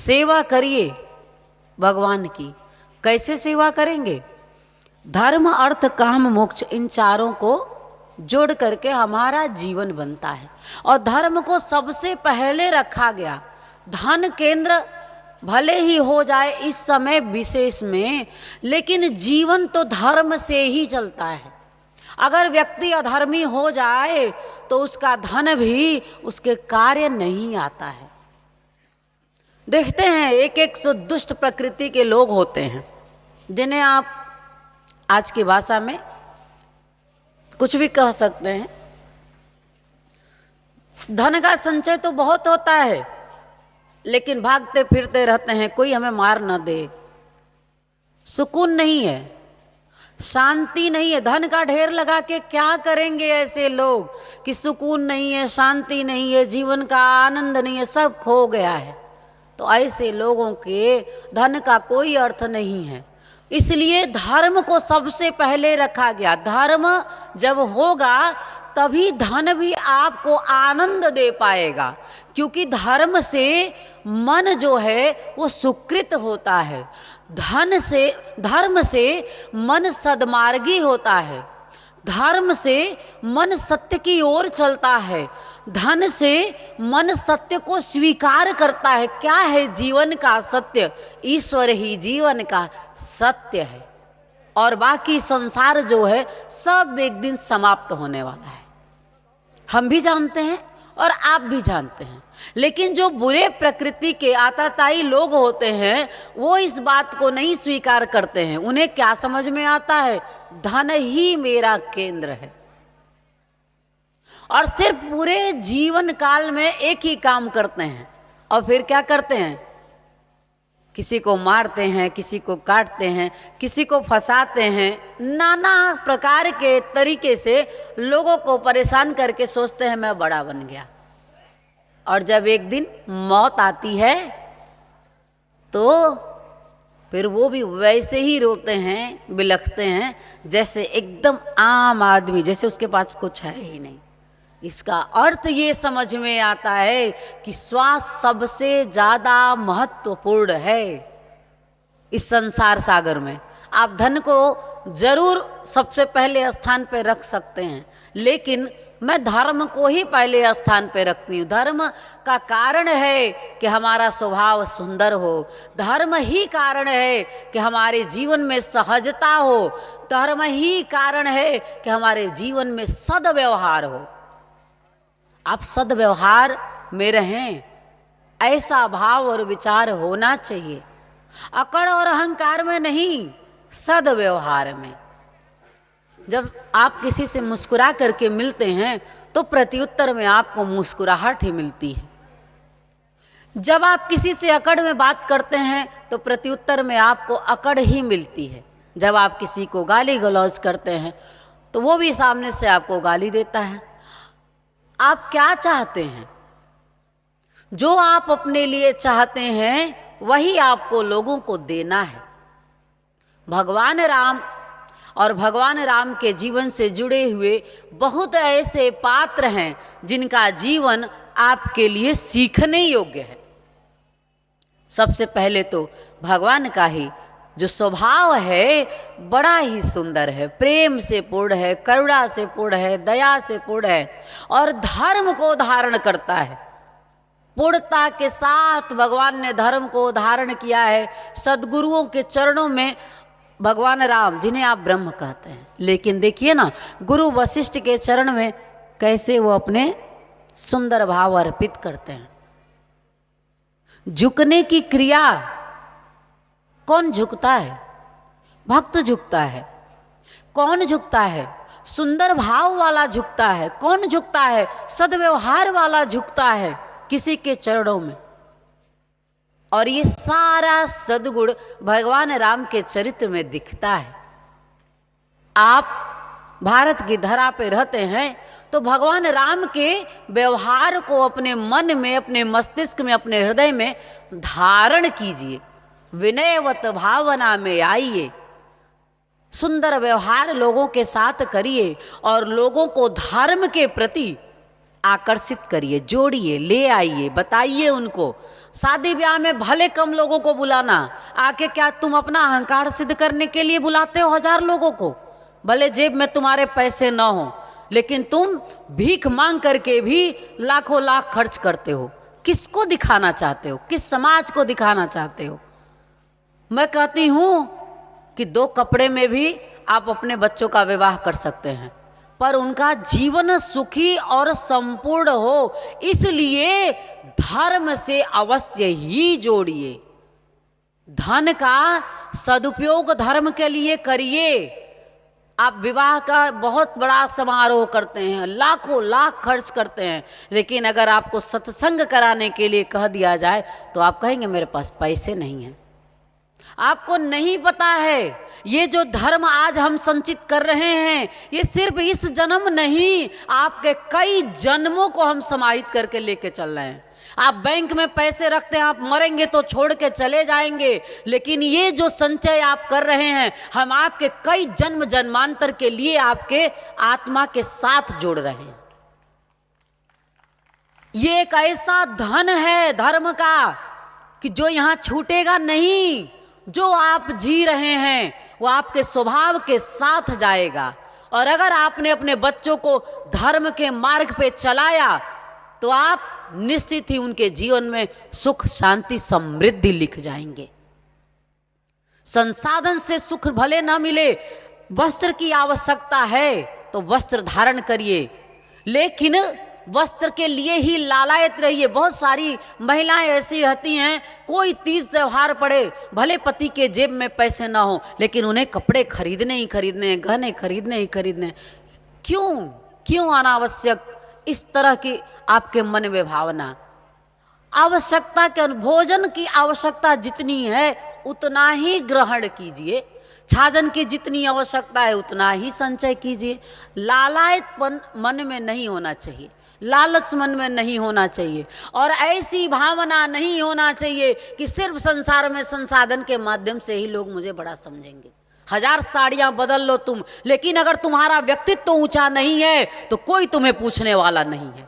सेवा करिए भगवान की। कैसे सेवा करेंगे? धर्म अर्थ काम मोक्ष, इन चारों को जोड़ करके हमारा जीवन बनता है। और धर्म को सबसे पहले रखा गया। धन केंद्र भले ही हो जाए इस समय विशेष में, लेकिन जीवन तो धर्म से ही चलता है। अगर व्यक्ति अधर्मी हो जाए तो उसका धन भी उसके कार्य नहीं आता है। देखते हैं एक एक सौ दुष्ट प्रकृति के लोग होते हैं, जिन्हें आप आज की भाषा में कुछ भी कह सकते हैं। धन का संचय तो बहुत होता है, लेकिन भागते फिरते रहते हैं, कोई हमें मार न दे। सुकून नहीं है, शांति नहीं है। धन का ढेर लगा के क्या करेंगे ऐसे लोग कि सुकून नहीं है, शांति नहीं है, जीवन का आनंद नहीं है, सब खो गया है। तो ऐसे लोगों के धन का कोई अर्थ नहीं है। इसलिए धर्म को सबसे पहले रखा गया। धर्म जब होगा तभी धन भी आपको आनंद दे पाएगा, क्योंकि धर्म से मन जो है वो सुकृत होता है। धर्म से मन सद्मार्गी होता है। धर्म से मन सत्य की ओर चलता है। धन से मन सत्य को स्वीकार करता है। क्या है जीवन का सत्य? ईश्वर ही जीवन का सत्य है, और बाकी संसार जो है सब एक दिन समाप्त होने वाला है। हम भी जानते हैं और आप भी जानते हैं। लेकिन जो बुरे प्रकृति के आताताई लोग होते हैं वो इस बात को नहीं स्वीकार करते हैं। उन्हें क्या समझ में आता है? धन ही मेरा केंद्र है, और सिर्फ पूरे जीवन काल में एक ही काम करते हैं। और फिर क्या करते हैं? किसी को मारते हैं, किसी को काटते हैं, किसी को फंसाते हैं, नाना प्रकार के तरीके से लोगों को परेशान करके सोचते हैं मैं बड़ा बन गया। और जब एक दिन मौत आती है तो फिर वो भी वैसे ही रोते हैं, बिलखते हैं जैसे एकदम आम आदमी, जैसे उसके पास कुछ है ही नहीं। इसका अर्थ ये समझ में आता है कि श्वास सबसे ज्यादा महत्वपूर्ण है इस संसार सागर में। आप धन को जरूर सबसे पहले स्थान पर रख सकते हैं, लेकिन मैं धर्म को ही पहले स्थान पे रखती हूँ। धर्म का कारण है कि हमारा स्वभाव सुंदर हो। धर्म ही कारण है कि हमारे जीवन में सहजता हो। धर्म ही कारण है कि हमारे जीवन में सद्व्यवहार हो। आप सद्व्यवहार में रहें, ऐसा भाव और विचार होना चाहिए। अकड़ और अहंकार में नहीं, सद्व्यवहार में। जब आप किसी से मुस्कुरा करके मिलते हैं तो प्रत्युत्तर में आपको मुस्कुराहट ही मिलती है। जब आप किसी से अकड़ में बात करते हैं तो प्रत्युत्तर में आपको अकड़ ही मिलती है। जब आप किसी को गाली गलौज करते हैं तो वो भी सामने से आपको गाली देता है। आप क्या चाहते हैं? जो आप अपने लिए चाहते हैं वही आपको लोगों को देना है। भगवान राम और भगवान राम के जीवन से जुड़े हुए बहुत ऐसे पात्र हैं जिनका जीवन आपके लिए सीखने योग्य है। सबसे पहले तो भगवान का ही जो स्वभाव है बड़ा ही सुंदर है, प्रेम से पूर्ण है, करुणा से पूर्ण है, दया से पूर्ण है, और धर्म को धारण करता है। पूर्णता के साथ भगवान ने धर्म को धारण किया है। सद्गुरुओं के चरणों में भगवान राम, जिन्हें आप ब्रह्म कहते हैं, लेकिन देखिए ना गुरु वशिष्ठ के चरण में कैसे वो अपने सुंदर भाव अर्पित करते हैं। झुकने की क्रिया कौन झुकता है? भक्त झुकता है। कौन झुकता है? सुंदर भाव वाला झुकता है। कौन झुकता है? सद्व्यवहार वाला झुकता है किसी के चरणों में। और ये सारा सद्गुण भगवान राम के चरित्र में दिखता है। आप भारत की धरा पे रहते हैं तो भगवान राम के व्यवहार को अपने मन में, अपने मस्तिष्क में, अपने हृदय में धारण कीजिए। विनयवत भावना में आइए, सुंदर व्यवहार लोगों के साथ करिए और लोगों को धर्म के प्रति आकर्षित करिए, जोड़िए, ले आइए, बताइए उनको। शादी ब्याह में भले कम लोगों को बुलाना, आके क्या तुम अपना अहंकार सिद्ध करने के लिए बुलाते हो 1000 लोगों को? भले जेब में तुम्हारे पैसे न हो, लेकिन तुम भीख मांग करके भी लाखों लाख खर्च करते हो। किसको दिखाना चाहते हो? किस समाज को दिखाना चाहते हो? मैं कहती हूं कि 2 कपड़े में भी आप अपने बच्चों का विवाह कर सकते हैं, पर उनका जीवन सुखी और संपूर्ण हो, इसलिए धर्म से अवश्य ही जोड़िए। धन का सदुपयोग धर्म के लिए करिए। आप विवाह का बहुत बड़ा समारोह करते हैं, लाखों लाख खर्च करते हैं, लेकिन अगर आपको सत्संग कराने के लिए कह दिया जाए तो आप कहेंगे मेरे पास पैसे नहीं हैं। आपको नहीं पता है, ये जो धर्म आज हम संचित कर रहे हैं, ये सिर्फ इस जन्म नहीं, आपके कई जन्मों को हम समाहित करके लेके चल रहे हैं। आप बैंक में पैसे रखते हैं, आप मरेंगे तो छोड़ के चले जाएंगे, लेकिन ये जो संचय आप कर रहे हैं, हम आपके कई जन्म जन्मांतर के लिए आपके आत्मा के साथ जोड़ रहे हैं। ये एक ऐसा धन है धर्म का कि जो यहां छूटेगा नहीं। जो आप जी रहे हैं वो आपके स्वभाव के साथ जाएगा, और अगर आपने अपने बच्चों को धर्म के मार्ग पे चलाया तो आप निश्चित ही उनके जीवन में सुख शांति समृद्धि लिख जाएंगे। संसाधन से सुख भले ना मिले, वस्त्र की आवश्यकता है तो वस्त्र धारण करिए, लेकिन वस्त्र के लिए ही लालायत रहिए। बहुत सारी महिलाएं ऐसी रहती हैं, कोई तीज त्योहार पड़े, भले पति के जेब में पैसे ना हो, लेकिन उन्हें कपड़े खरीदने ही खरीदने, गहने खरीदने ही खरीदने। क्यों अनावश्यक इस तरह की आपके मन में भावना? आवश्यकता के भोजन की आवश्यकता जितनी है उतना ही ग्रहण कीजिए, छाजन की जितनी आवश्यकता है उतना ही संचय कीजिए। लालायतपन मन में नहीं होना चाहिए, लालच मन में नहीं होना चाहिए, और ऐसी भावना नहीं होना चाहिए कि सिर्फ संसार में संसाधन के माध्यम से ही लोग मुझे बड़ा समझेंगे। 1000 साड़ियां बदल लो तुम, लेकिन अगर तुम्हारा व्यक्तित्व ऊंचा नहीं है तो कोई तुम्हें पूछने वाला नहीं है।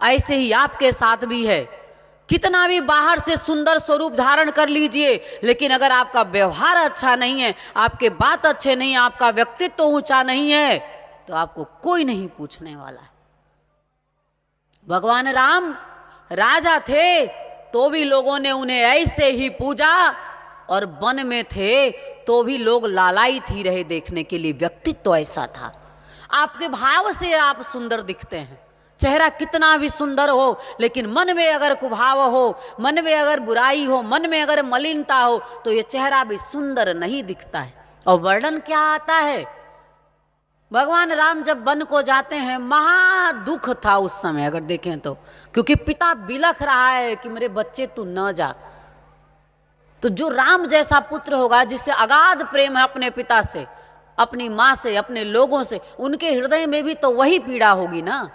ऐसे ही आपके साथ भी है। कितना भी बाहर से सुंदर स्वरूप धारण कर लीजिए, लेकिन अगर आपका व्यवहार अच्छा नहीं है, आपके बात अच्छे नहीं है, आपका व्यक्तित्व ऊंचा नहीं है, तो आपको कोई नहीं पूछने वाला है। भगवान राम राजा थे तो भी लोगों ने उन्हें ऐसे ही पूजा, और वन में थे तो भी लोग लालायित ही रहे देखने के लिए। व्यक्तित्व ऐसा था। आपके भाव से आप सुंदर दिखते हैं। चेहरा कितना भी सुंदर हो, लेकिन मन में अगर कुभाव हो, मन में अगर बुराई हो, मन में अगर मलिनता हो, तो ये चेहरा भी सुंदर नहीं दिखता है। और वर्णन क्या आता है? भगवान राम जब वन को जाते हैं, महा दुख था उस समय अगर देखें तो, क्योंकि पिता बिलख रहा है कि मेरे बच्चे तू न जा। तो जो राम जैसा पुत्र होगा, जिससे अगाध प्रेम है अपने पिता से, अपनी माँ से, अपने लोगों से, उनके हृदय में भी तो वही पीड़ा होगी ना।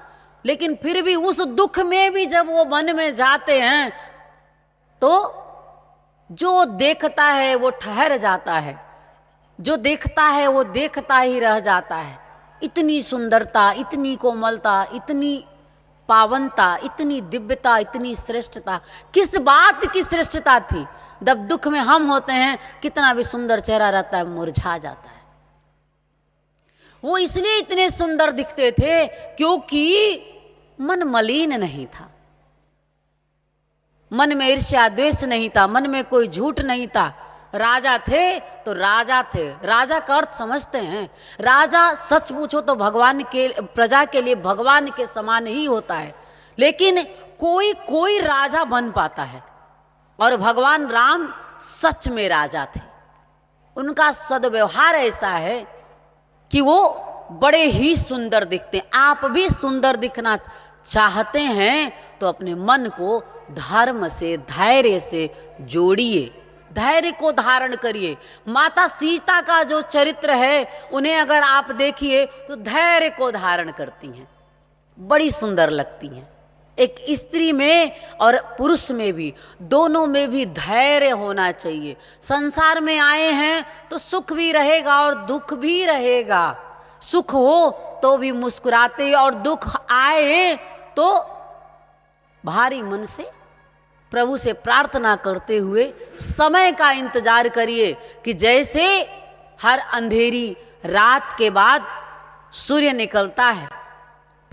लेकिन फिर भी उस दुख में भी जब वो वन में जाते हैं तो जो देखता है वो ठहर जाता है, जो देखता है वो देखता ही रह जाता है। इतनी सुंदरता, इतनी कोमलता, इतनी पावनता, इतनी दिव्यता, इतनी श्रेष्ठता, किस बात की श्रेष्ठता थी? जब दुख में हम होते हैं, कितना भी सुंदर चेहरा रहता है मुरझा जाता है। वो इसलिए इतने सुंदर दिखते थे क्योंकि मन मलिन नहीं था, मन में ईर्ष्या द्वेष नहीं था, मन में कोई झूठ नहीं था। राजा थे तो राजा थे। राजा का अर्थ समझते हैं? राजा सच पूछो तो भगवान के, प्रजा के लिए भगवान के समान ही होता है। लेकिन कोई कोई राजा बन पाता है, और भगवान राम सच में राजा थे। उनका सद्व्यवहार ऐसा है कि वो बड़े ही सुंदर दिखते हैं। आप भी सुंदर दिखना चाहते हैं तो अपने मन को धर्म से, धैर्य से जोड़िए, धैर्य को धारण करिए। माता सीता का जो चरित्र है, उन्हें अगर आप देखिए तो धैर्य को धारण करती हैं, बड़ी सुंदर लगती हैं। एक स्त्री में और पुरुष में भी, दोनों में भी धैर्य होना चाहिए। संसार में आए हैं तो सुख भी रहेगा और दुख भी रहेगा। सुख हो तो भी मुस्कुराते, और दुख आए तो भारी मन से प्रभु से प्रार्थना करते हुए समय का इंतजार करिए कि जैसे हर अंधेरी रात के बाद सूर्य निकलता है,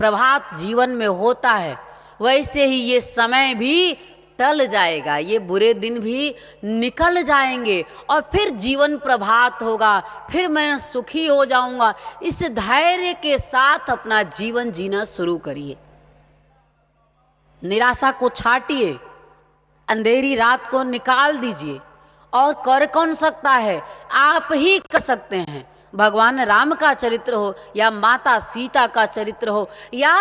प्रभात जीवन में होता है, वैसे ही ये समय भी टल जाएगा, ये बुरे दिन भी निकल जाएंगे और फिर जीवन प्रभात होगा, फिर मैं सुखी हो जाऊंगा। इस धैर्य के साथ अपना जीवन जीना शुरू करिए। निराशा को छाटिए, अंधेरी रात को निकाल दीजिए। और कर कौन सकता है? आप ही कर सकते हैं। भगवान राम का चरित्र हो या माता सीता का चरित्र हो या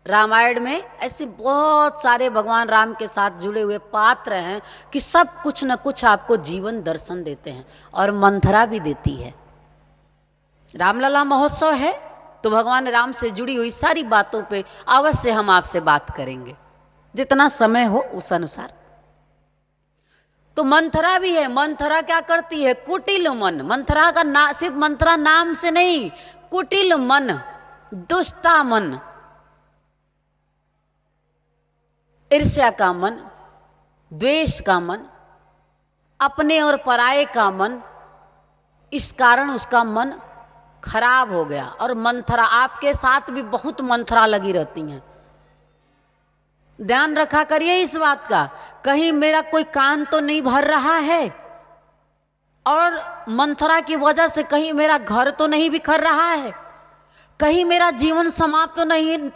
रामायण में ऐसे बहुत सारे भगवान राम के साथ जुड़े हुए पात्र हैं कि सब कुछ न कुछ आपको जीवन दर्शन देते हैं और मंथरा भी देती है। रामलला महोत्सव है तो भगवान राम से जुड़ी हुई सारी बातों पे अवश्य हम आपसे बात करेंगे, जितना समय हो उस अनुसार। तो मंथरा भी है। मंथरा क्या करती है? कुटिल मन। मंथरा का सिर्फ मंथरा नाम से नहीं, कुटिल मन, दुष्टा मन, ईर्ष्या का मन, द्वेष का मन, अपने और पराये का मन, इस कारण उसका मन खराब हो गया। और मंथरा, आपके साथ भी बहुत मंथरा लगी रहती हैं। ध्यान रखा करिए इस बात का, कहीं मेरा कोई कान तो नहीं भर रहा है और मंथरा की वजह से कहीं मेरा घर तो नहीं बिखर रहा है, कहीं मेरा जीवन समाप्त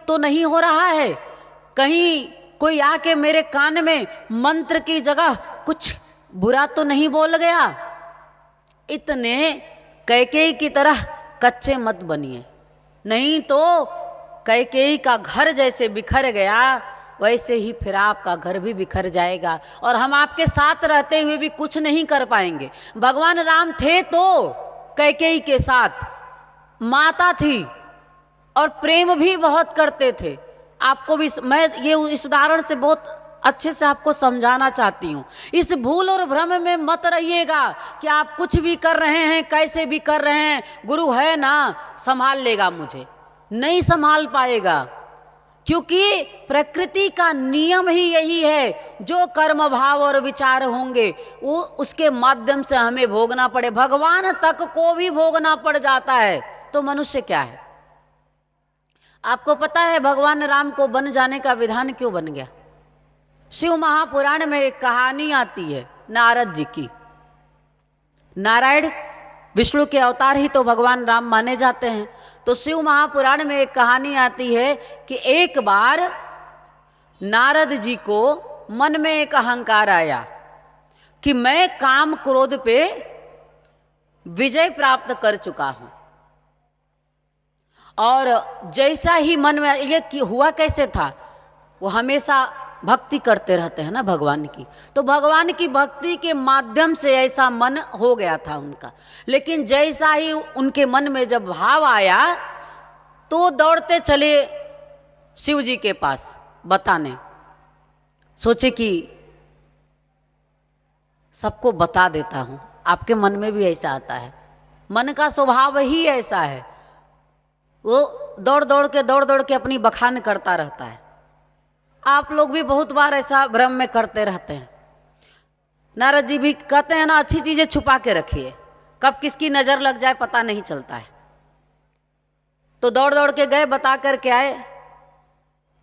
तो नहीं हो रहा है, कहीं कोई आके मेरे कान में मंत्र की जगह कुछ बुरा तो नहीं बोल गया। इतने कैकेयी की तरह कच्चे मत बनिए, नहीं तो कैकेयी का घर जैसे बिखर गया वैसे ही फिर आपका घर भी बिखर जाएगा और हम आपके साथ रहते हुए भी कुछ नहीं कर पाएंगे। भगवान राम थे तो कैकेयी के साथ माता थी और प्रेम भी बहुत करते थे। आपको भी मैं ये इस उदाहरण से बहुत अच्छे से आपको समझाना चाहती हूँ। इस भूल और भ्रम में मत रहिएगा कि आप कुछ भी कर रहे हैं, कैसे भी कर रहे हैं, गुरु है ना संभाल लेगा मुझे। नहीं संभाल पाएगा, क्योंकि प्रकृति का नियम ही यही है, जो कर्म भाव और विचार होंगे वो उसके माध्यम से हमें भोगना पड़े। भगवान तक को भी भोगना पड़ जाता है तो मनुष्य क्या है? आपको पता है भगवान राम को बन जाने का विधान क्यों बन गया? शिव महापुराण में एक कहानी आती है नारद जी की। नारायण विष्णु के अवतार ही तो भगवान राम माने जाते हैं। तो शिव महापुराण में एक कहानी आती है कि एक बार नारद जी को मन में एक अहंकार आया कि मैं काम क्रोध पे विजय प्राप्त कर चुका हूं। और जैसा ही मन में ये हुआ कैसे था, वो हमेशा भक्ति करते रहते हैं ना भगवान की, तो भगवान की भक्ति के माध्यम से ऐसा मन हो गया था उनका। लेकिन जैसा ही उनके मन में जब भाव आया तो दौड़ते चले शिव जी के पास बताने, सोचे कि सबको बता देता हूं। आपके मन में भी ऐसा आता है, मन का स्वभाव ही ऐसा है, वो दौड़ दौड़ के अपनी बखान करता रहता है। आप लोग भी बहुत बार ऐसा भ्रम में करते रहते हैं। नारद जी भी कहते हैं ना, अच्छी चीजें छुपा के रखिए, कब किसकी नजर लग जाए पता नहीं चलता है। तो दौड़ के गए, बता कर के आए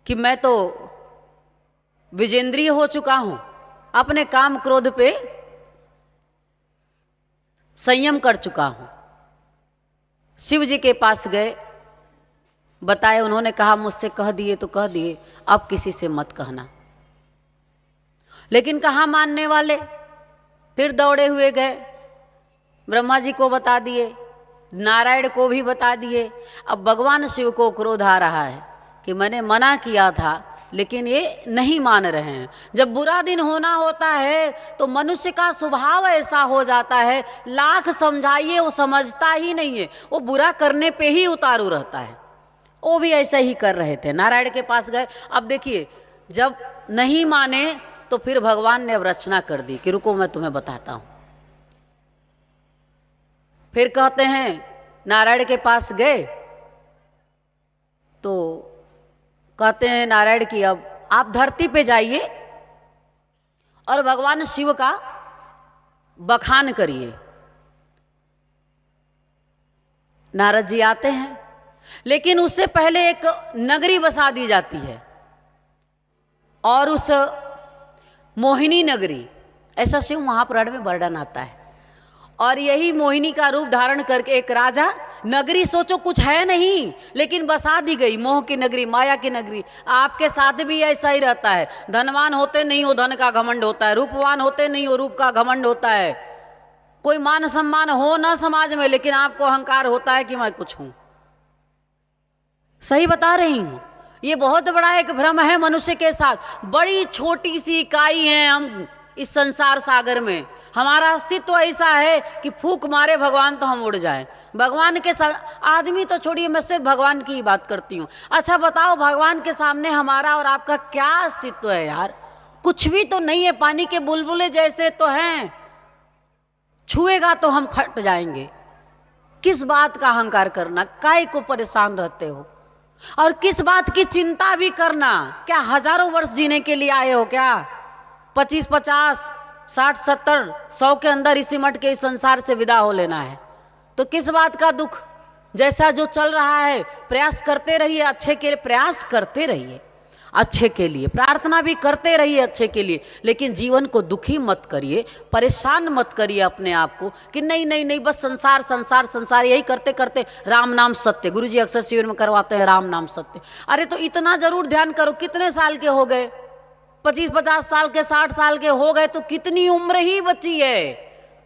कि मैं तो विजेंद्रिय हो चुका हूं, अपने काम क्रोध पे संयम कर चुका हूं। शिव जी के पास गए, बताए, उन्होंने कहा मुझसे कह दिए तो कह दिए, अब किसी से मत कहना। लेकिन कहाँ मानने वाले, फिर दौड़े हुए गए, ब्रह्मा जी को बता दिए, नारायण को भी बता दिए। अब भगवान शिव को क्रोध आ रहा है कि मैंने मना किया था लेकिन ये नहीं मान रहे हैं। जब बुरा दिन होना होता है तो मनुष्य का स्वभाव ऐसा हो जाता है, लाख समझाइए वो समझता ही नहीं है, वो बुरा करने पे ही उतारू रहता है। वो भी ऐसा ही कर रहे थे, नारायण के पास गए। अब देखिए, जब नहीं माने तो फिर भगवान ने अब रचना कर दी कि रुको मैं तुम्हें बताता हूं। फिर कहते हैं नारायण के पास गए तो कहते हैं नारायण की अब आप धरती पे जाइए और भगवान शिव का बखान करिए। नारद जी आते हैं, लेकिन उससे पहले एक नगरी बसा दी जाती है और उस मोहिनी नगरी, ऐसा शिव महापुराण में वर्णन आता है। और यही मोहिनी का रूप धारण करके एक राजा, नगरी सोचो कुछ है नहीं लेकिन बसा दी गई, मोह की नगरी, माया की नगरी। आपके साथ भी ऐसा ही रहता है, धनवान होते नहीं हो धन का घमंड होता है, रूपवान होते नहीं हो रूप का घमंड होता है, कोई मान सम्मान हो ना समाज में लेकिन आपको अहंकार होता है कि मैं कुछ हूं। सही बता रही हूं, ये बहुत बड़ा एक भ्रम है मनुष्य के साथ। बड़ी छोटी सी इकाई है हम इस संसार सागर में, हमारा अस्तित्व ऐसा है कि फूंक मारे भगवान तो हम उड़ जाएं। भगवान के आदमी तो छोड़िए, मैं सिर्फ भगवान की ही बात करती हूँ। अच्छा बताओ, भगवान के सामने हमारा और आपका क्या अस्तित्व है यार? कुछ भी तो नहीं है, पानी के बुलबुले जैसे तो हैं, छुएगा तो हम फट जाएंगे। किस बात का अहंकार करना, काय को परेशान रहते हो? और किस बात की चिंता भी करना? क्या हजारों वर्ष जीने के लिए आए हो क्या? 25, 50, 60, 70, 100 के अंदर इसी मट के इस संसार से विदा हो लेना है, तो किस बात का दुख? जैसा जो चल रहा है प्रयास करते रहिए, अच्छे के लिए प्रयास करते रहिए, अच्छे के लिए प्रार्थना भी करते रहिए, अच्छे के लिए। लेकिन जीवन को दुखी मत करिए, परेशान मत करिए अपने आप को कि नहीं नहीं नहीं बस संसार संसार संसार, यही करते करते राम नाम सत्य। गुरुजी अक्सर शिविर में करवाते हैं राम नाम सत्य। अरे तो इतना जरूर ध्यान करो, कितने साल के हो गए? 25, 50 साल के, 60 साल के हो गए तो कितनी उम्र ही बची है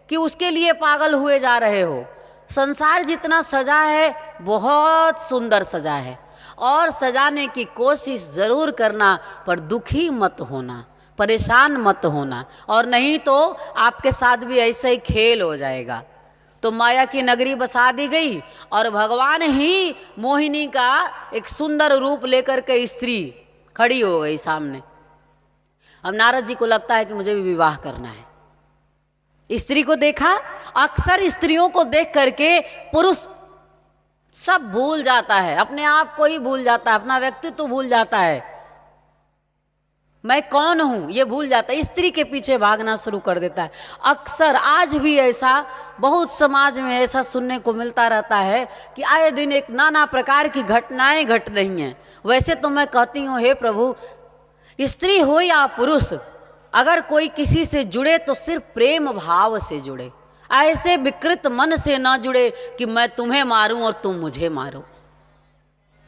कि उसके लिए पागल हुए जा रहे हो? संसार जितना सजा है बहुत सुंदर सजा है, और सजाने की कोशिश जरूर करना, पर दुखी मत होना, परेशान मत होना, और नहीं तो आपके साथ भी ऐसे ही खेल हो जाएगा। तो माया की नगरी बसा दी गई और भगवान ही मोहिनी का एक सुंदर रूप लेकर के स्त्री खड़ी हो गई सामने। अब नारद जी को लगता है कि मुझे भी विवाह करना है। स्त्री को देखा, अक्सर स्त्रियों को देख करके पुरुष सब भूल जाता है, अपने आप को ही भूल जाता है, अपना व्यक्तित्व तो भूल जाता है, मैं कौन हूं ये भूल जाता है, स्त्री के पीछे भागना शुरू कर देता है। अक्सर आज भी ऐसा बहुत समाज में ऐसा सुनने को मिलता रहता है कि आए दिन एक नाना प्रकार की घटनाएं घट रही हैं। वैसे तो मैं कहती हूँ, हे प्रभु, स्त्री हो या पुरुष, अगर कोई किसी से जुड़े तो सिर्फ प्रेम भाव से जुड़े, ऐसे विकृत मन से ना जुड़े कि मैं तुम्हें मारूं और तुम मुझे मारो।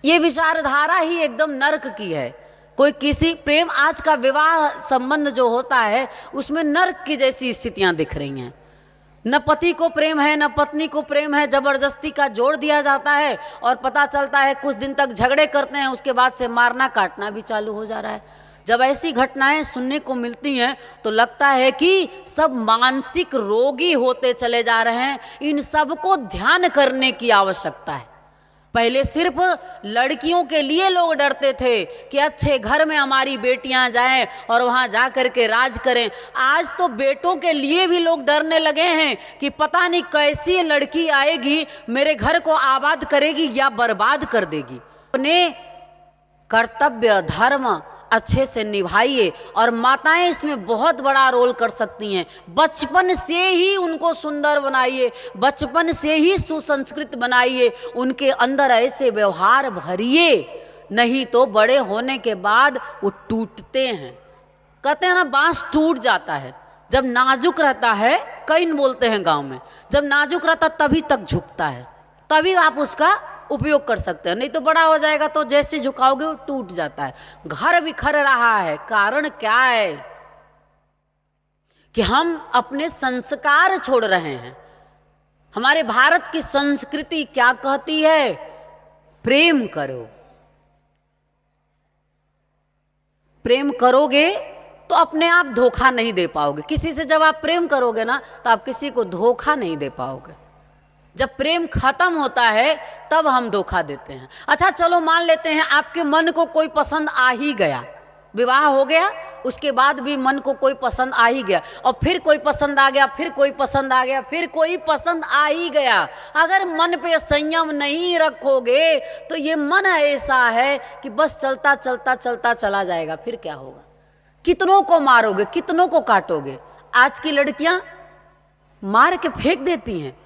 ये विचारधारा ही एकदम नर्क की है। कोई किसी प्रेम, आज का विवाह संबंध जो होता है उसमें नर्क की जैसी स्थितियां दिख रही हैं। न पति को प्रेम है न पत्नी को प्रेम है, जबरदस्ती का जोड़ दिया जाता है और पता चलता है कुछ दिन तक झगड़े करते हैं, उसके बाद से मारना काटना भी चालू हो जा रहा है। जब ऐसी घटनाएं सुनने को मिलती हैं तो लगता है कि सब मानसिक रोगी होते चले जा रहे हैं। इन सब को ध्यान करने की आवश्यकता है। पहले सिर्फ लड़कियों के लिए लोग डरते थे कि अच्छे घर में हमारी बेटियां जाएं और वहां जा कर के राज करें। आज तो बेटों के लिए भी लोग डरने लगे हैं कि पता नहीं कैसी लड़की आएगी, मेरे घर को आबाद करेगी या बर्बाद कर देगी। अपने कर्तव्य धर्म अच्छे से निभाइए, और माताएं इसमें बहुत बड़ा रोल कर सकती हैं। बचपन से ही उनको सुंदर बनाइए, बचपन से ही सुसंस्कृत बनाइए, उनके अंदर ऐसे व्यवहार भरिए, नहीं तो बड़े होने के बाद वो टूटते हैं। कहते हैं ना, बांस टूट जाता है जब नाजुक रहता है, कैन बोलते हैं गांव में, जब नाजुक रहता तभी तक झुकता है, तभी आप उसका उपयोग कर सकते हैं, नहीं तो बड़ा हो जाएगा तो जैसे झुकाओगे वो टूट जाता है। घर बिखर रहा है, कारण क्या है कि हम अपने संस्कार छोड़ रहे हैं। हमारे भारत की संस्कृति क्या कहती है? प्रेम करो। प्रेम करोगे तो अपने आप धोखा नहीं दे पाओगे। किसी से जब आप प्रेम करोगे ना तो आप किसी को धोखा नहीं दे पाओगे। जब प्रेम खत्म होता है तब हम धोखा देते हैं। अच्छा चलो मान लेते हैं आपके मन को कोई पसंद आ ही गया, विवाह हो गया, उसके बाद भी मन को कोई पसंद आ ही गया, और फिर कोई पसंद आ गया, फिर कोई पसंद आ गया, फिर कोई पसंद आ ही गया। अगर मन पे संयम नहीं रखोगे तो ये मन ऐसा है कि बस चलता चलता चलता चला जाएगा। फिर क्या होगा? कितनों को मारोगे, कितनों को काटोगे। आज की लड़कियां मार के फेंक देती हैं।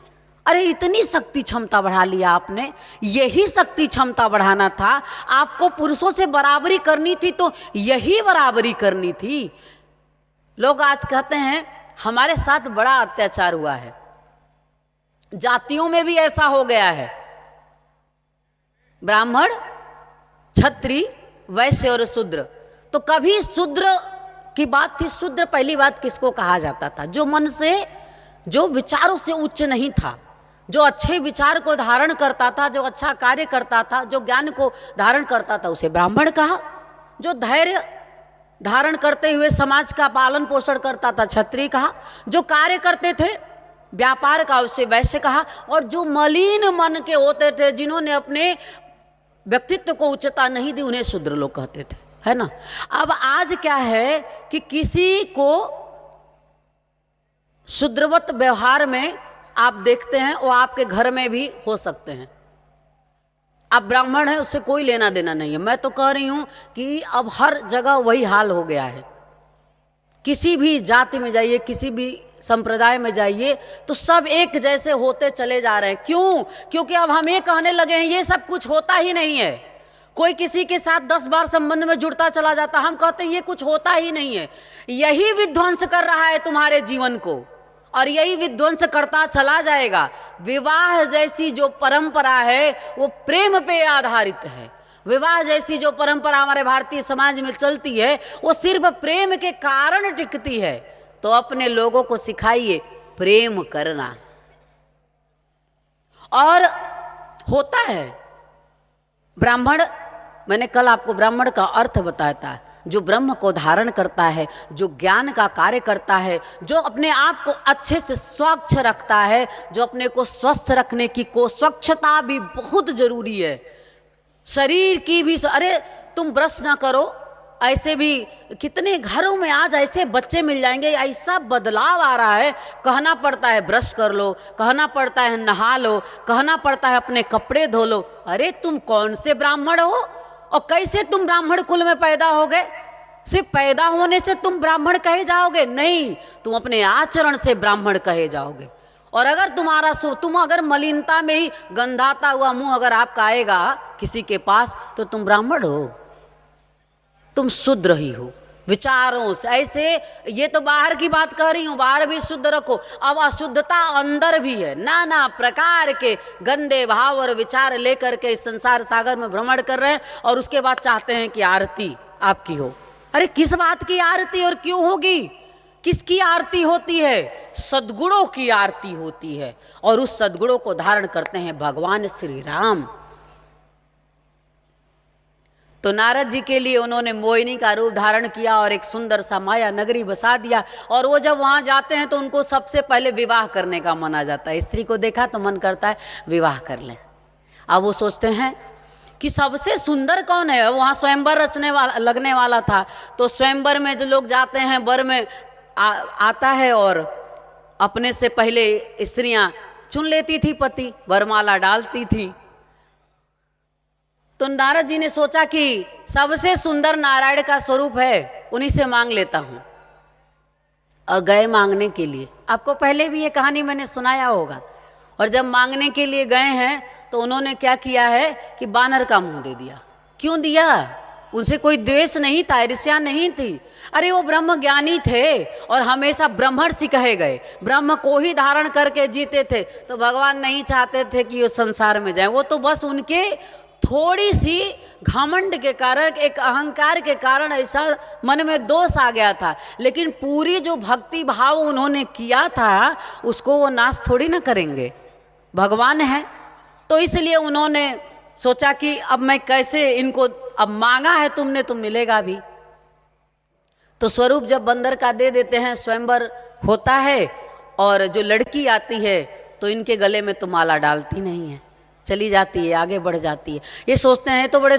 अरे इतनी शक्ति क्षमता बढ़ा लिया आपने, यही शक्ति क्षमता बढ़ाना था। आपको पुरुषों से बराबरी करनी थी तो यही बराबरी करनी थी। लोग आज कहते हैं हमारे साथ बड़ा अत्याचार हुआ है, जातियों में भी ऐसा हो गया है। ब्राह्मण, क्षत्रिय, वैश्य और शूद्र। तो कभी शूद्र की बात थी। शूद्र पहली बात किसको कहा जाता था? जो मन से, जो विचारों से उच्च नहीं था, जो अच्छे विचार को धारण करता था, जो अच्छा कार्य करता था, जो ज्ञान को धारण करता था, उसे ब्राह्मण कहा। जो धैर्य धारण करते हुए समाज का पालन पोषण करता था, क्षत्रिय कहा। जो कार्य करते थे व्यापार का, उसे वैश्य कहा। और जो मलिन मन के होते थे, जिन्होंने अपने व्यक्तित्व को उच्चता नहीं दी, उन्हें शूद्र लोग कहते थे, है ना। अब आज क्या है कि किसी को शूद्रवत व्यवहार में आप देखते हैं, वो आपके घर में भी हो सकते हैं। आप ब्राह्मण हैं, उससे कोई लेना देना नहीं है। मैं तो कह रही हूं कि अब हर जगह वही हाल हो गया है। किसी भी जाति में जाइए, किसी भी संप्रदाय में जाइए, तो सब एक जैसे होते चले जा रहे हैं। क्यों? क्योंकि अब हम ये कहने लगे हैं ये सब कुछ होता ही नहीं है। कोई किसी के साथ 10 बार संबंध में जुड़ता चला जाता, हम कहते हैं ये कुछ होता ही नहीं है। यही विध्वंस कर रहा है तुम्हारे जीवन को, और यही विध्वंस करता चला जाएगा। विवाह जैसी जो परंपरा है वो प्रेम पे आधारित है। विवाह जैसी जो परंपरा हमारे भारतीय समाज में चलती है वो सिर्फ प्रेम के कारण टिकती है। तो अपने लोगों को सिखाइए प्रेम करना। और होता है ब्राह्मण, मैंने कल आपको ब्राह्मण का अर्थ बताया था, जो ब्रह्म को धारण करता है, जो ज्ञान का कार्य करता है, जो अपने आप को अच्छे से स्वच्छ रखता है, जो अपने को स्वस्थ रखने की को स्वच्छता भी बहुत जरूरी है। शरीर की भी, अरे तुम ब्रश ना करो, ऐसे भी कितने घरों में आज ऐसे बच्चे मिल जाएंगे, ऐसा बदलाव आ रहा है। कहना पड़ता है ब्रश कर लो, कहना पड़ता है नहा लो, कहना पड़ता है अपने कपड़े धो लो। अरे तुम कौन से ब्राह्मण हो और कैसे तुम ब्राह्मण कुल में पैदा हो गए? सिर्फ पैदा होने से तुम ब्राह्मण कहे जाओगे? नहीं, तुम अपने आचरण से ब्राह्मण कहे जाओगे। और अगर तुम अगर मलिनता में ही गंधाता हुआ मुंह अगर आपका आएगा किसी के पास, तो तुम ब्राह्मण हो, तुम शूद्र ही हो विचारों से। ऐसे ये तो बाहर की बात कह रही हूँ, बाहर भी शुद्ध रखो। अब अशुद्धता अंदर भी है, नाना प्रकार के गंदे भाव और विचार लेकर के इस संसार सागर में भ्रमण कर रहे हैं, और उसके बाद चाहते हैं कि आरती आपकी हो। अरे किस बात की आरती और क्यों होगी? किसकी आरती होती है? सद्गुणों की आरती होती है, और उस सद्गुणों को धारण करते हैं भगवान श्री राम। तो नारद जी के लिए उन्होंने मोहिनी का रूप धारण किया और एक सुंदर सा माया नगरी बसा दिया। और वो जब वहाँ जाते हैं तो उनको सबसे पहले विवाह करने का मन आ जाता है। स्त्री को देखा तो मन करता है विवाह कर लें। अब वो सोचते हैं कि सबसे सुंदर कौन है। वहाँ स्वयंवर लगने वाला था, तो स्वयंवर में जो लोग जाते हैं, वर में आता है और अपने से पहले स्त्रियाँ चुन लेती थी पति, वरमाला डालती थी। तो नारद जी ने सोचा कि सबसे सुंदर नारायण का स्वरूप है, उन्हीं से मांग लेता हूं। और गए मांगने के लिए। आपको पहले भी ये कहानी मैंने सुनाया होगा। और जब मांगने के लिए गए हैं तो उन्होंने क्या किया है कि बानर का मुंह दे दिया। क्यों दिया? उनसे कोई द्वेष नहीं था, ईर्ष्या नहीं थी। अरे वो ब्रह्म ज्ञानी थे और हमेशा ब्रह्मर्षि कहे गए, ब्रह्म को ही धारण करके जीते थे। तो भगवान नहीं चाहते थे कि वो संसार में जाए। वो तो बस उनके थोड़ी सी घमंड के कारण, एक अहंकार के कारण ऐसा मन में दोष आ गया था। लेकिन पूरी जो भक्ति भाव उन्होंने किया था उसको वो नाश थोड़ी ना करेंगे, भगवान है। तो इसलिए उन्होंने सोचा कि अब मैं कैसे इनको, अब मांगा है तुमने तो मिलेगा भी। तो स्वरूप जब बंदर का दे देते हैं, स्वयंवर होता है और जो लड़की आती है तो इनके गले में तो माला डालती नहीं है, चली जाती है, आगे बढ़ जाती है। ये सोचते हैं तो बड़े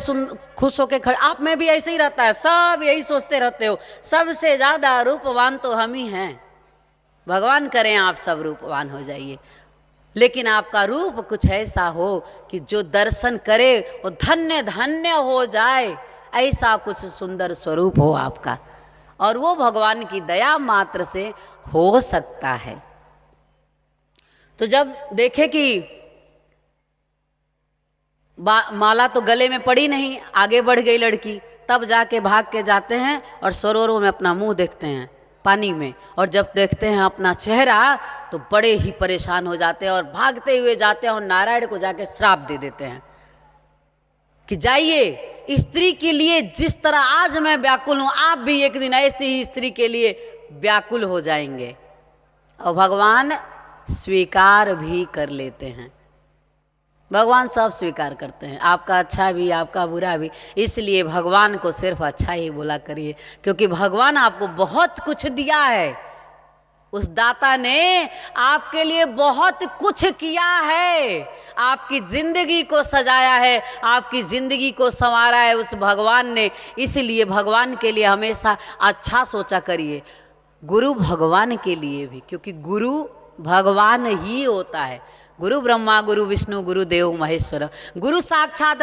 खुश होके खड़े, आप में भी ऐसे ही रहता है, सब यही सोचते रहते हो, सबसे ज़्यादा रूपवान तो हम ही हैं। भगवान करें आप सब रूपवान हो जाइए, लेकिन आपका रूप कुछ ऐसा हो कि जो दर्शन करे वो धन्य धन्य हो जाए, ऐसा कुछ सुंदर स्वरूप हो आपका, और वो भगवान की दया मात्र से हो सकता है। तो जब देखे कि माला तो गले में पड़ी नहीं, आगे बढ़ गई लड़की, तब जाके भाग के जाते हैं और सरोवरों में अपना मुंह देखते हैं पानी में, और जब देखते हैं अपना चेहरा तो बड़े ही परेशान हो जाते हैं और भागते हुए जाते हैं और नारायण को जाके श्राप दे देते हैं कि जाइए, स्त्री के लिए जिस तरह आज मैं व्याकुल हूं, आप भी एक दिन ऐसे ही स्त्री के लिए व्याकुल हो जाएंगे। और भगवान स्वीकार भी कर लेते हैं, भगवान सब स्वीकार करते हैं, आपका अच्छा भी आपका बुरा भी। इसलिए भगवान को सिर्फ अच्छा ही बोला करिए, क्योंकि भगवान आपको बहुत कुछ दिया है, उस दाता ने आपके लिए बहुत कुछ किया है, आपकी जिंदगी को सजाया है, आपकी जिंदगी को संवारा है उस भगवान ने। इसलिए भगवान के लिए हमेशा अच्छा सोचा करिए, गुरु भगवान के लिए भी, क्योंकि गुरु भगवान ही होता है। गुरु ब्रह्मा गुरु विष्णु गुरु देव महेश्वर, गुरु साक्षात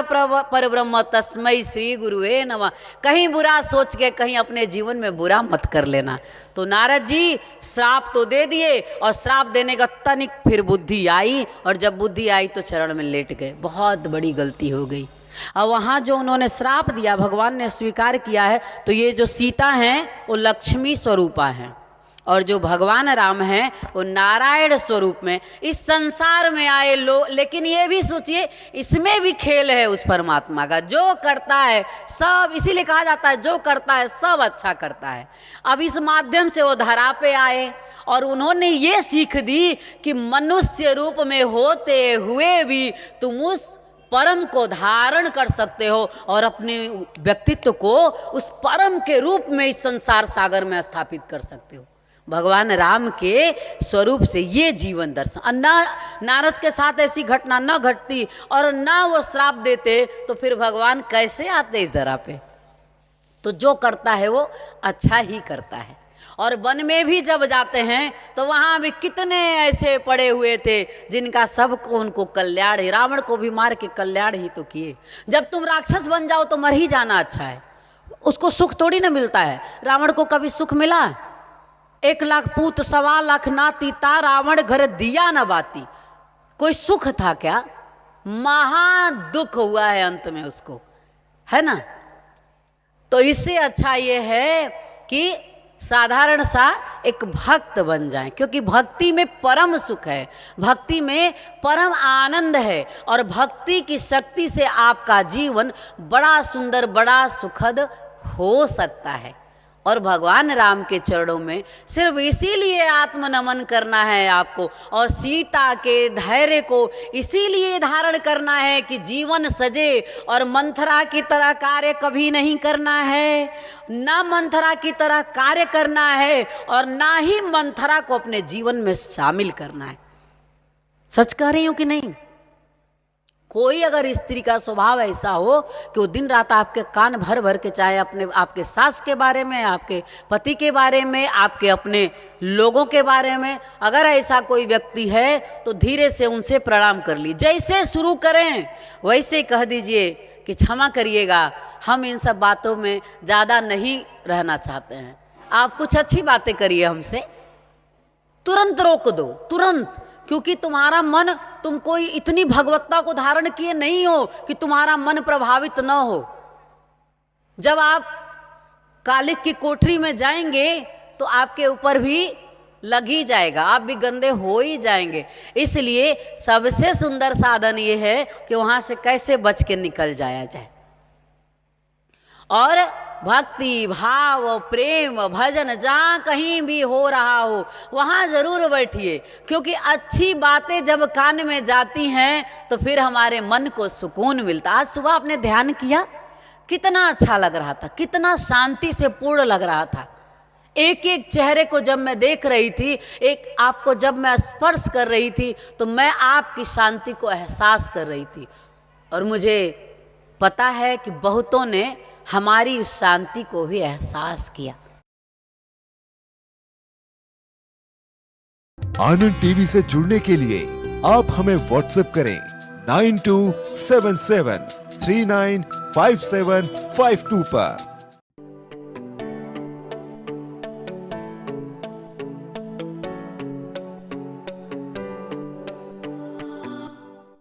पर ब्रह्म तस्मै श्री गुरुवे नमः। कहीं बुरा सोच के कहीं अपने जीवन में बुरा मत कर लेना। तो नारद जी श्राप तो दे दिए, और श्राप देने का तनिक फिर बुद्धि आई, और जब बुद्धि आई तो चरण में लेट गए, बहुत बड़ी गलती हो गई। और वहाँ जो उन्होंने श्राप दिया भगवान ने स्वीकार किया है, तो ये जो सीता हैं वो लक्ष्मी स्वरूपा हैं, और जो भगवान राम हैं वो नारायण स्वरूप में इस संसार में आए लोग। लेकिन ये भी सोचिए, इसमें भी खेल है उस परमात्मा का, जो करता है सब, इसीलिए कहा जाता है जो करता है सब अच्छा करता है। अब इस माध्यम से वो धरा पे आए और उन्होंने ये सीख दी कि मनुष्य रूप में होते हुए भी तुम उस परम को धारण कर सकते हो और अपने व्यक्तित्व को उस परम के रूप में इस संसार सागर में स्थापित कर सकते हो। भगवान राम के स्वरूप से ये जीवन दर्शन। नारद के साथ ऐसी घटना न घटती और ना वो श्राप देते तो फिर भगवान कैसे आते इस धरा पे। तो जो करता है वो अच्छा ही करता है। और वन में भी जब जाते हैं तो वहाँ भी कितने ऐसे पड़े हुए थे जिनका सबको उनको कल्याण ही, रावण को भी मार के कल्याण ही तो किए। जब तुम राक्षस बन जाओ तो मर ही जाना अच्छा है, उसको सुख थोड़ी ना मिलता है। रावण को कभी सुख मिला? 1 लाख पूत 1.25 लाख नाती ता रावण घर दिया न बाती, कोई सुख था क्या? महा दुख हुआ है अंत में उसको, है ना। तो इससे अच्छा ये है कि साधारण सा एक भक्त बन जाए, क्योंकि भक्ति में परम सुख है, भक्ति में परम आनंद है, और भक्ति की शक्ति से आपका जीवन बड़ा सुंदर बड़ा सुखद हो सकता है। और भगवान राम के चरणों में सिर्फ इसीलिए आत्मनमन करना है आपको, और सीता के धैर्य को इसीलिए धारण करना है कि जीवन सजे, और मंथरा की तरह कार्य कभी नहीं करना है, ना मंथरा की तरह कार्य करना है और ना ही मंथरा को अपने जीवन में शामिल करना है। सच कह रही हूं कि नहीं? कोई अगर स्त्री का स्वभाव ऐसा हो कि वो दिन रात आपके कान भर भर के, चाहे अपने आपके सास के बारे में, आपके पति के बारे में, आपके अपने लोगों के बारे में, अगर ऐसा कोई व्यक्ति है तो धीरे से उनसे प्रणाम कर ली। जैसे शुरू करें वैसे कह दीजिए कि क्षमा करिएगा, हम इन सब बातों में ज़्यादा नहीं रहना चाहते हैं, आप कुछ अच्छी बातें करिए हमसे। तुरंत रोक दो, तुरंत, क्योंकि तुम्हारा मन, तुम कोई इतनी भगवत्ता को धारण किए नहीं हो कि तुम्हारा मन प्रभावित न हो। जब आप कालिक की कोठरी में जाएंगे तो आपके ऊपर भी लग ही जाएगा, आप भी गंदे हो ही जाएंगे। इसलिए सबसे सुंदर साधन ये है कि वहां से कैसे बच के निकल जाया जाए। और भक्ति भाव प्रेम भजन जहाँ कहीं भी हो रहा हो वहाँ ज़रूर बैठिए, क्योंकि अच्छी बातें जब कान में जाती हैं तो फिर हमारे मन को सुकून मिलता। आज सुबह आपने ध्यान किया, कितना अच्छा लग रहा था, कितना शांति से पूर्ण लग रहा था। एक एक चेहरे को जब मैं देख रही थी, एक आपको जब मैं स्पर्श कर रही थी, तो मैं आपकी शांति को एहसास कर रही थी। और मुझे पता है कि बहुतों ने हमारी उस शांति को भी एहसास किया। आनंद टीवी से जुड़ने के लिए आप हमें व्हाट्सएप करें 9277395752 पर।